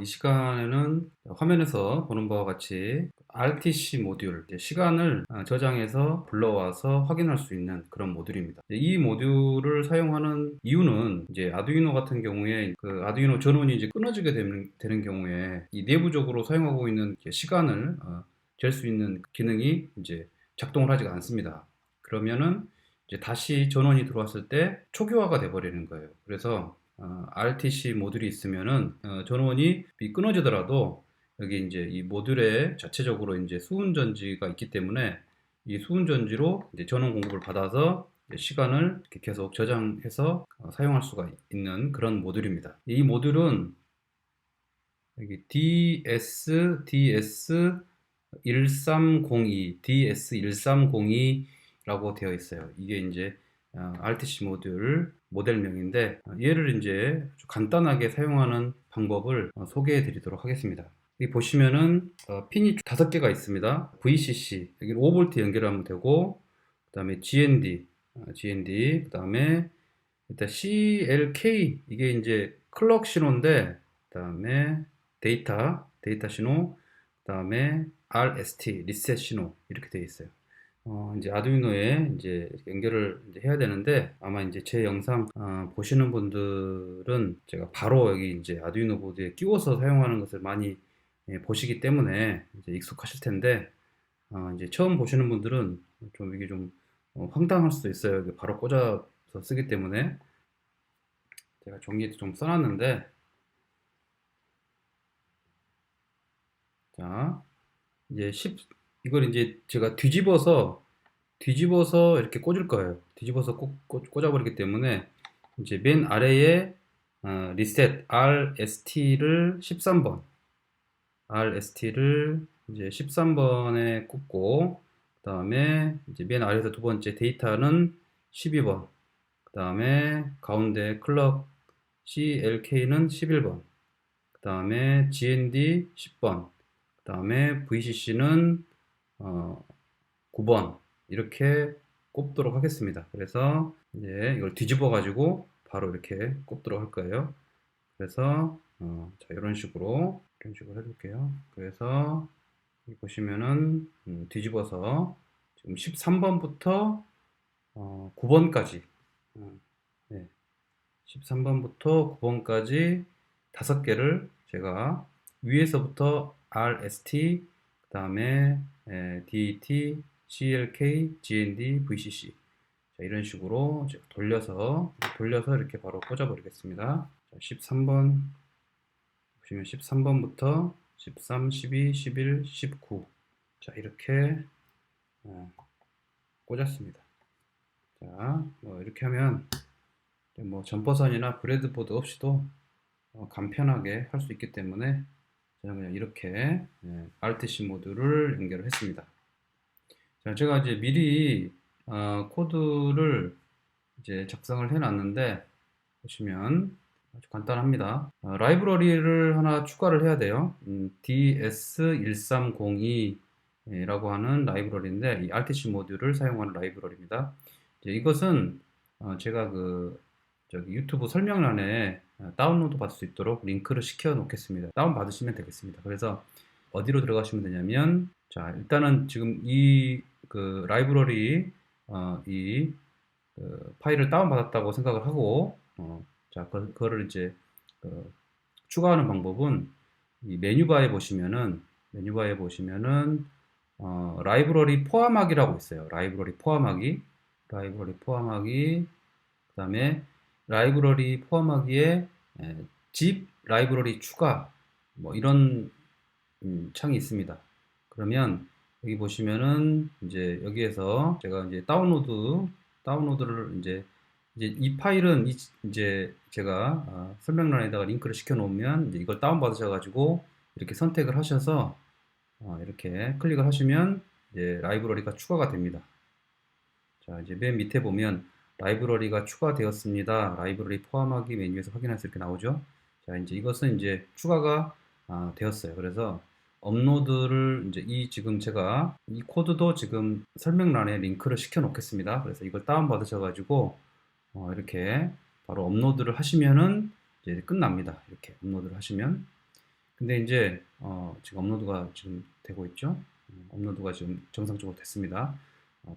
이 시간에는 화면에서 보는 바와 같이 RTC 모듈, 시간을 저장해서 불러와서 확인할 수 있는 그런 모듈입니다. 이 모듈을 사용하는 이유는 이제 아두이노 같은 경우에 그 아두이노 전원이 이제 끊어지게 되는 경우에 이 내부적으로 사용하고 있는 시간을 잴 수 있는 기능이 이제 작동을 하지가 않습니다. 그러면은 이제 다시 전원이 들어왔을 때 초기화가 돼 버리는 거예요. 그래서 RTC 모듈이 있으면은 전원이 끊어지더라도 여기 이제 이 모듈에 자체적으로 이제 수은 전지가 있기 때문에 이 수은 전지로 이제 전원 공급을 받아서 이제 시간을 이렇게 계속 저장해서 사용할 수가 있는 그런 모듈입니다. 이 모듈은 여기 DS1302라고 되어 있어요. 이게 이제 RTC 모듈 모델명인데 얘를 이제 간단하게 사용하는 방법을 소개해 드리도록 하겠습니다. 여기 보시면은 핀이 5개가 있습니다. VCC 여기는 5V 연결하면 되고, 그 다음에 GND, 그 다음에 일단 CLK 이게 이제 클럭 신호인데, 그 다음에 데이터 신호, 그 다음에 RST 리셋 신호 이렇게 되어 있어요. 이제 아두이노에 이제 연결을 이제 해야 되는데, 아마 이제 제 영상 보시는 분들은 제가 바로 여기 이제 아두이노 보드에 끼워서 사용하는 것을 많이 보시기 때문에 이제 익숙하실 텐데, 이제 처음 보시는 분들은 좀 이게 좀 황당할 수도 있어요. 이게 바로 꽂아서 쓰기 때문에. 제가 종이에도 좀 써놨는데, 자, 이제 이걸 이제 제가 뒤집어서 이렇게 꽂을 거예요. 뒤집어서 꽂아버리기 때문에 이제 맨 아래에 리셋 RST를 이제 13번에 꽂고, 그 다음에 이제 맨 아래에서 두 번째 데이터는 12번, 그 다음에 가운데 클럭 CLK는 11번, 그 다음에 GND 10번, 그 다음에 VCC는 9번 이렇게 꼽도록 하겠습니다. 그래서 이제 이걸 뒤집어 가지고 바로 이렇게 꼽도록 할 거예요. 그래서 자, 이런 식으로 해볼게요. 그래서 여기 보시면은 뒤집어서 지금 13번부터 9번까지, 네, 13번부터 9번까지 5개를 제가 위에서부터 RST, 그 다음에 DET, CLK, GND, VCC, 자, 이런 식으로 돌려서 이렇게 바로 꽂아 버리겠습니다. 13번 보시면 13번부터 13, 12, 11, 19, 자, 이렇게 꽂았습니다. 자, 뭐 이렇게 하면 뭐 점퍼선이나 브레드보드 없이도 간편하게 할 수 있기 때문에 저는 그냥 이렇게 RTC 모듈을 연결을 했습니다. 자, 제가 이제 미리 코드를 이제 작성을 해놨는데, 보시면 아주 간단합니다. 라이브러리를 하나 추가를 해야 돼요. DS1302라고 하는 라이브러리인데, 이 RTC 모듈을 사용하는 라이브러리입니다. 이제 이것은 제가 저기 유튜브 설명란에 다운로드 받을 수 있도록 링크를 시켜 놓겠습니다. 다운 받으시면 되겠습니다. 그래서 어디로 들어가시면 되냐면, 자, 일단은 지금 이 라이브러리 파일을 다운 받았다고 생각을 하고, 자, 그거를 이제 추가하는 방법은 이 메뉴바에 보시면은 라이브러리 포함하기라고 있어요. 라이브러리 포함하기, 그다음에 라이브러리 포함하기에 zip 라이브러리 추가, 뭐 이런 창이 있습니다. 그러면 여기 보시면은 이제 여기에서 제가 이제 다운로드를 이제 이 파일은 이제 제가 설명란에다가 링크를 시켜 놓으면 이제 이걸 다운 받으셔 가지고 이렇게 선택을 하셔서 이렇게 클릭을 하시면 이제 라이브러리가 추가가 됩니다. 자, 이제 맨 밑에 보면 라이브러리가 추가되었습니다. 라이브러리 포함하기 메뉴에서 확인할 수 이렇게 나오죠. 자, 이제 이것은 이제 추가가 되었어요. 그래서 업로드를 이제 지금 제가 이 코드도 지금 설명란에 링크를 시켜 놓겠습니다. 그래서 이걸 다운 받으셔 가지고 이렇게 바로 업로드를 하시면은 이제 끝납니다. 이렇게 업로드를 하시면. 근데 이제 지금 업로드가 지금 되고 있죠. 업로드가 지금 정상적으로 됐습니다.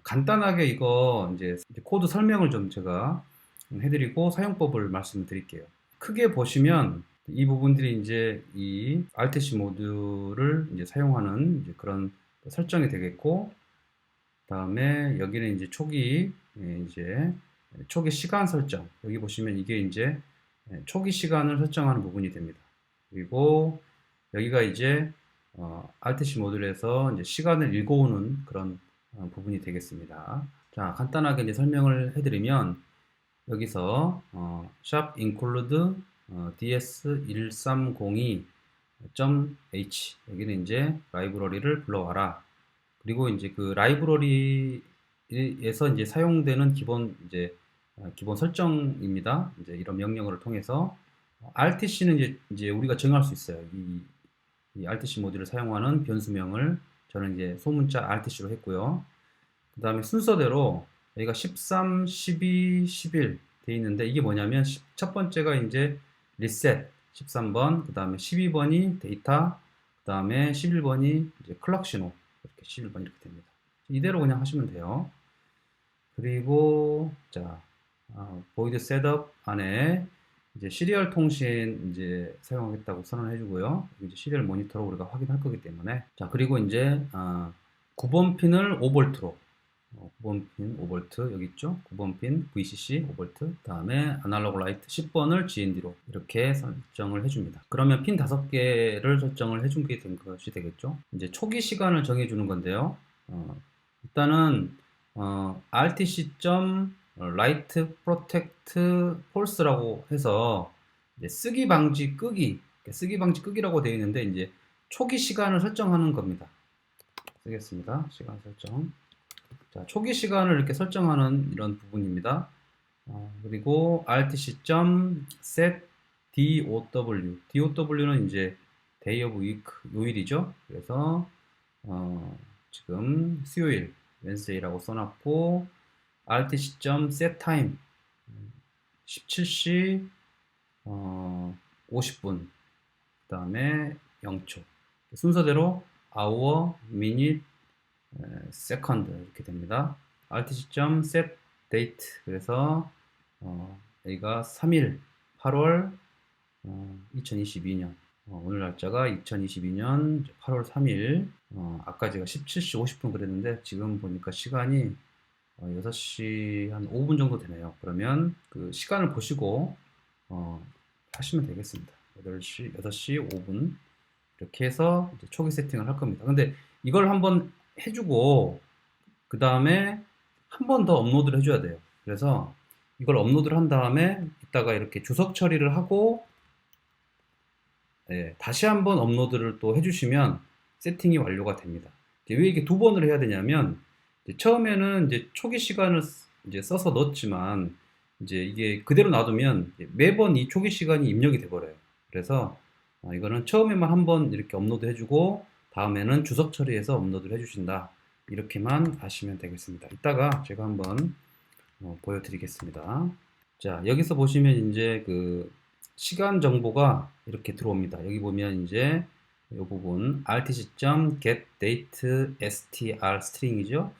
간단하게 이거 이제 코드 설명을 좀 제가 해드리고 사용법을 말씀드릴게요. 크게 보시면 이 부분들이 이제 이 RTC 모듈을 이제 사용하는 이제 그런 설정이 되겠고, 다음에 여기는 이제 초기 시간 설정. 여기 보시면 이게 이제 초기 시간을 설정하는 부분이 됩니다. 그리고 여기가 이제 RTC 모듈에서 이제 시간을 읽어오는 그런 부분이 되겠습니다. 자, 간단하게 이제 설명을 해드리면 여기서 샵 include ds1302.h 여기는 이제 라이브러리를 불러와라. 그리고 이제 그 라이브러리에서 이제 사용되는 기본 설정입니다. 이제 이런 명령어를 통해서 RTC는 이제 우리가 정할 수 있어요. 이 RTC 모듈을 사용하는 변수명을 저는 이제 소문자 RTC로 했고요. 그 다음에 순서대로 여기가 13, 12, 11 돼 있는데 이게 뭐냐면 첫 번째가 이제 리셋 13번, 그 다음에 12번이 데이터, 그 다음에 11번이 이제 클럭 신호, 이렇게 11번 이렇게 됩니다. 이대로 그냥 하시면 돼요. 그리고 자 보이드 셋업 안에 이제 시리얼 통신 이제 사용하겠다고 선언해 주고요. 이제 시리얼 모니터로 우리가 확인할 거기 때문에, 자 그리고 이제 9번 핀을 5V로 9번 핀 5V 여기 있죠. 9번 핀 VCC 5V, 다음에 아날로그 라이트 10번을 GND로 이렇게 설정을 해줍니다. 그러면 핀 5개를 설정을 해준 게 된 것이 되겠죠. 이제 초기 시간을 정해주는 건데요. 일단은 RTC. Light Protect False라고 해서 이제 쓰기 방지 끄기라고 되어 있는데 이제 초기 시간을 설정하는 겁니다. 쓰겠습니다. 시간 설정. 자, 초기 시간을 이렇게 설정하는 이런 부분입니다. 그리고 RTC.set DOW는 이제 Day of Week, 요일이죠. 그래서 지금 수요일, Wednesday라고 써놨고, RTC.setTime 17시 50분, 그 다음에 0초 순서대로 hour, minute, second 이렇게 됩니다. RTC.setDate 그래서 여기가 3일 8월 2022년 오늘 날짜가 2022년 8월 3일 아까 제가 17시 50분 그랬는데 지금 보니까 시간이 6시 한 5분 정도 되네요. 그러면 그 시간을 보시고 하시면 되겠습니다. 6시 5분 이렇게 해서 이제 초기 세팅을 할 겁니다. 근데 이걸 한번 해주고 그 다음에 한 번 더 업로드를 해줘야 돼요. 그래서 이걸 업로드를 한 다음에 이따가 이렇게 주석 처리를 하고 다시 한번 업로드를 또 해주시면 세팅이 완료가 됩니다. 왜 이게 두 번을 해야 되냐면 처음에는 이제 초기 시간을 이제 써서 넣었지만 이제 이게 그대로 놔두면 매번 이 초기 시간이 입력이 돼 버려요. 그래서 이거는 처음에만 한번 이렇게 업로드 해주고 다음에는 주석 처리해서 업로드를 해주신다. 이렇게만 아시면 되겠습니다. 이따가 제가 한번 보여드리겠습니다. 자, 여기서 보시면 이제 그 시간 정보가 이렇게 들어옵니다. 여기 보면 이제 이 부분 rtc.getDate str string이죠.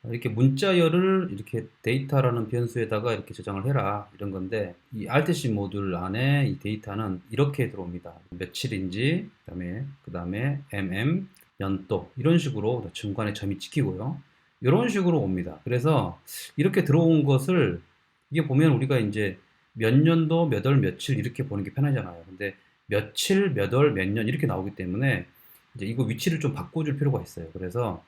이렇게 문자열을 이렇게 데이터라는 변수에다가 이렇게 저장을 해라 이런 건데, 이 RTC 모듈 안에 이 데이터는 이렇게 들어옵니다. 며칠인지, 그 다음에 연도 이런 식으로 중간에 점이 찍히고요. 이런 식으로 옵니다. 그래서 이렇게 들어온 것을 이게 보면 우리가 이제 몇 년도, 몇 월, 며칠 이렇게 보는 게 편하잖아요. 근데 며칠, 몇 월, 몇 년 이렇게 나오기 때문에 이제 이거 위치를 좀 바꿔줄 필요가 있어요. 그래서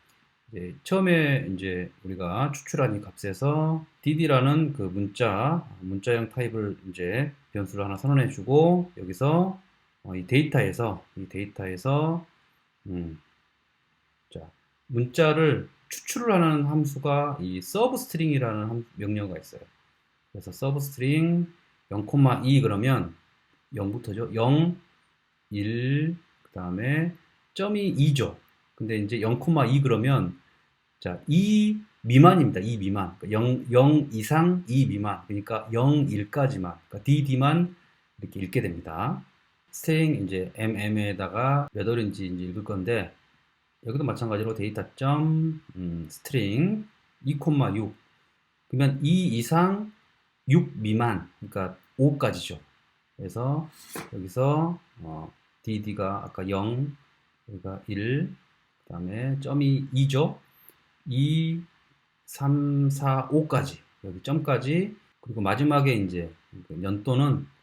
이제 처음에 이제 우리가 추출한 이 값에서 dd라는 그 문자형 타입을 이제 변수를 하나 선언해주고 여기서 이 데이터에서 자 문자를 추출을 하는 함수가 이 서브스트링이라는 명령어가 있어요. 그래서 서브스트링 0,2 그러면 0부터죠. 0, 1, 그 다음에 점이 2죠. 근데 이제 0,2 그러면 자, 2 미만입니다. 2 미만. 그러니까 0 이상 2 미만. 그러니까 0, 1까지만. 그러니까 DD만 이렇게 읽게 됩니다. 스트링 이제 mm에다가 몇 월인지 이제 읽을 건데, 여기도 마찬가지로 데이터 점 스트링 2,6, 그러면 2 이상 6 미만, 그러니까 5까지죠. 그래서 여기서 dd가 아까 0, 여기가 1, 그 다음에 점이 2죠. 2, 3, 4, 5까지, 여기 점까지. 그리고 마지막에 이제 연도는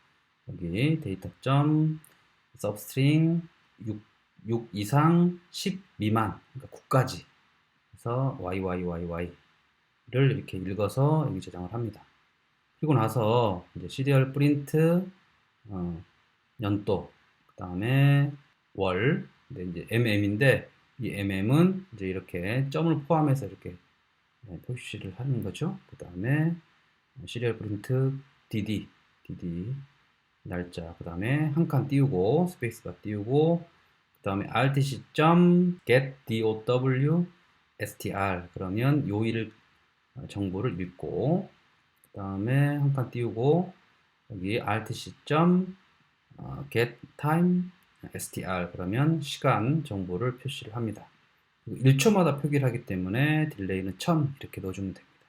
여기 데이터 점 substring 6 이상 10 미만, 그러니까 9까지. 그래서 YYYY를 이렇게 읽어서 여기 저장을 합니다. 그리고 나서 이제 시리얼 프린트 연도, 그 다음에 월, 근데 이제 mm인데 이 mm은 이제 이렇게 점을 포함해서 이렇게 표시를 하는 거죠. 그 다음에 시리얼 프린트 dd 날짜, 그 다음에 한 칸 띄우고 스페이스바 띄우고, 그 다음에 rtc.get dow str, 그러면 요일 정보를 읽고, 그 다음에 한 칸 띄우고 여기 rtc.get time str, 그러면 시간 정보를 표시를 합니다. 1초마다 표기를 하기 때문에 딜레이는 1000 이렇게 넣어주면 됩니다.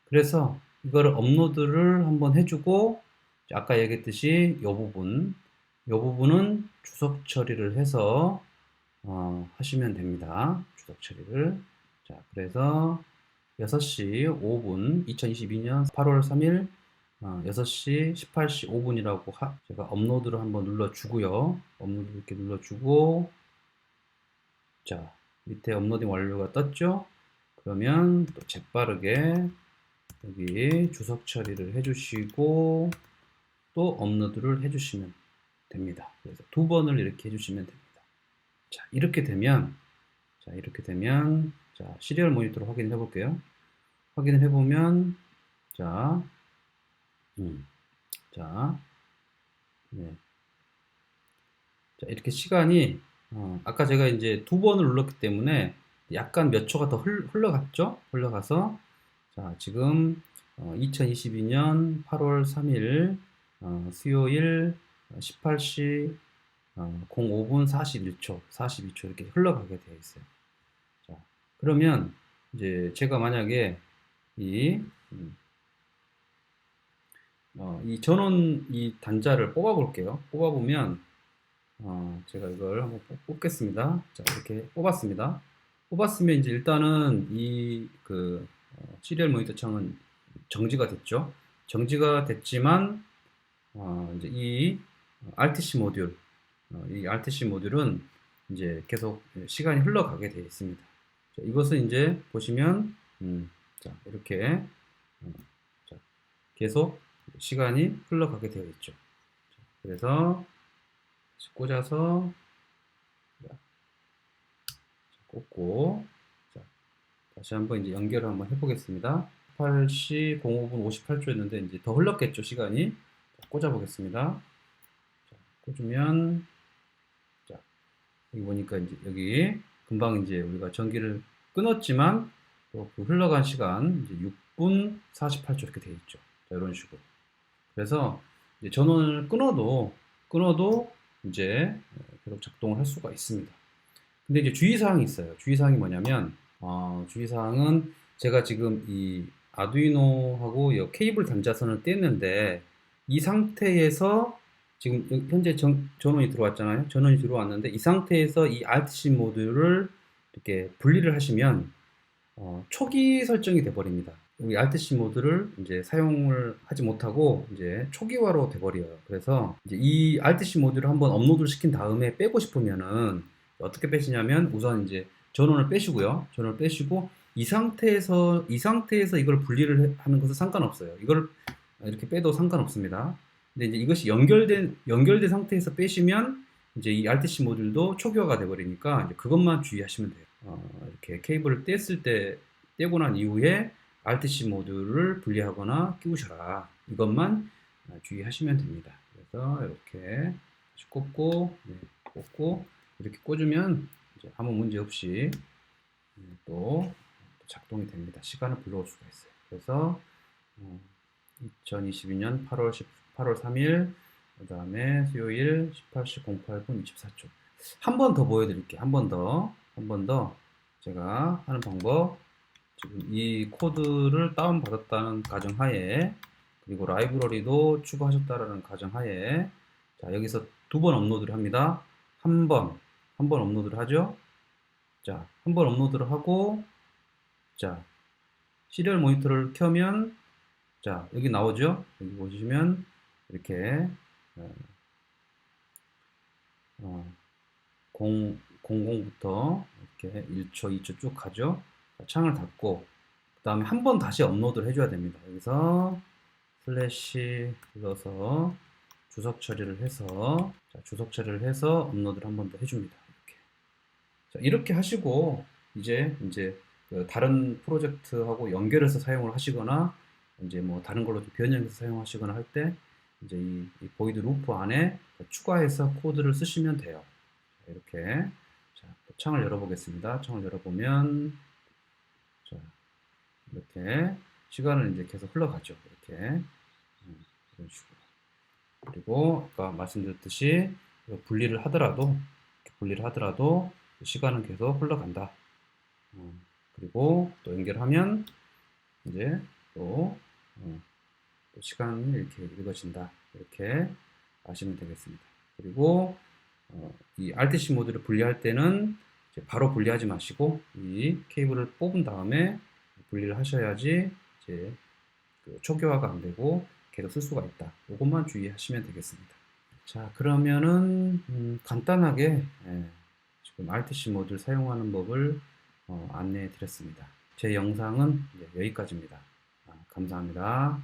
그래서 이거를 업로드를 한번 해주고, 아까 얘기했듯이 이 부분은 주석 처리를 해서 하시면 됩니다. 주석 처리를. 자, 그래서 6시 5분 2022년 8월 3일 6시 18시 5분이라고 제가 업로드를 한번 눌러주고요. 업로드 이렇게 눌러주고, 자, 밑에 업로딩 완료가 떴죠? 그러면 또 재빠르게 여기 주석 처리를 해주시고 또 업로드를 해주시면 됩니다. 그래서 2번을 이렇게 해주시면 됩니다. 자, 이렇게 되면 자, 시리얼 모니터로 확인을 해볼게요. 확인을 해보면, 자, 네. 자, 이렇게 시간이 아까 제가 이제 2번을 눌렀기 때문에 약간 몇 초가 더 흘러갔죠? 흘러가서, 자, 지금 2022년 8월 3일 수요일 18시 05분 42초 이렇게 흘러가게 되어 있어요. 자, 그러면 이제 제가 만약에 이 전원 이 단자를 뽑아 볼게요. 뽑아 보면 제가 이걸 한번 뽑겠습니다. 자, 이렇게 뽑았습니다. 뽑았으면 이제 일단은 이 시리얼 모니터 창은 정지가 됐죠. 정지가 됐지만 이제 이 RTC 모듈, 이 RTC 모듈은 이제 계속 시간이 흘러가게 되어 있습니다. 자, 이것은 이제 보시면 자, 이렇게 자, 계속 시간이 흘러가게 되어 있죠. 자, 그래서 꽂아서 꽂고, 자, 다시 한번 이제 연결을 한번 해보겠습니다. 8시 05분 58초였는데 이제 더 흘렀겠죠, 시간이. 자, 꽂아 보겠습니다. 자, 꽂으면, 자, 여기 보니까 이제 여기 금방 이제 우리가 전기를 끊었지만 또 그 흘러간 시간 이제 6분 48초 이렇게 되어 있죠. 자, 이런 식으로. 그래서 이제 전원을 끊어도 이제 계속 작동을 할 수가 있습니다. 근데 이제 주의사항이 있어요. 주의사항이 뭐냐면, 주의사항은 제가 지금 이 아두이노하고 이 케이블 단자선을 뗐는데, 이 상태에서 지금 현재 전원이 들어왔잖아요. 전원이 들어왔는데, 이 상태에서 이 RTC 모듈을 이렇게 분리를 하시면, 초기 설정이 돼버립니다. 이 RTC 모드를 이제 사용을 하지 못하고 이제 초기화로 돼버려요. 그래서 이제 이 RTC 모드를 한번 업로드를 시킨 다음에 빼고 싶으면은 어떻게 빼시냐면, 우선 이제 전원을 빼시고요. 전원을 빼시고 이 상태에서 이걸 분리를 하는 것은 상관없어요. 이걸 이렇게 빼도 상관없습니다. 근데 이제 이것이 연결된 상태에서 빼시면 이제 이 RTC 모듈도 초기화가 돼버리니까 이제 그것만 주의하시면 돼요. 이렇게 케이블을 떼고 난 이후에 RTC 모듈을 분리하거나 끼우셔라. 이것만 주의하시면 됩니다. 그래서 이렇게 꽂고, 꽂고 이렇게 꽂으면 이제 아무 문제 없이 또 작동이 됩니다. 시간을 불러올 수가 있어요. 그래서 2022년 8월 3일 그 다음에 수요일 18시 08분 24초. 한 번 더 보여드릴게요. 한 번 더 제가 하는 방법. 지금 이 코드를 다운받았다는 가정하에, 그리고 라이브러리도 추가하셨다라는 가정하에, 자, 여기서 두 번 업로드를 합니다. 한 번 업로드를 하죠. 자, 한 번 업로드를 하고, 자, 시리얼 모니터를 켜면, 자, 여기 나오죠? 여기 보시면, 이렇게, 00부터 이렇게 1초, 2초 쭉 가죠. 창을 닫고, 그 다음에 한 번 다시 업로드를 해줘야 됩니다. 여기서 슬래시 눌러서 주석 처리를 해서, 자, 주석 처리를 해서 업로드를 한 번 더 해줍니다. 이렇게. 자, 이렇게 하시고, 이제 그 다른 프로젝트하고 연결해서 사용을 하시거나, 이제 뭐 다른 걸로 좀 변형해서 사용하시거나 할 때, 이제 이 보이드 루프 안에 추가해서 코드를 쓰시면 돼요. 자, 이렇게. 자, 또 창을 열어보겠습니다. 창을 열어보면, 자, 이렇게 시간은 이제 계속 흘러가죠. 이렇게. 이런 식으로. 그리고 아까 말씀드렸듯이 분리를 하더라도 시간은 계속 흘러간다. 그리고 또 연결하면 이제 또 시간이 이렇게 읽어진다. 이렇게 아시면 되겠습니다. 그리고 이 RTC 모듈을 분리할 때는 이제 바로 분리하지 마시고 이 케이블을 뽑은 다음에 분리를 하셔야지 이제 그 초기화가 안 되고 계속 쓸 수가 있다. 이것만 주의하시면 되겠습니다. 자, 그러면은 간단하게 지금 RTC 모듈 사용하는 법을 안내해 드렸습니다. 제 영상은 여기까지입니다. 감사합니다.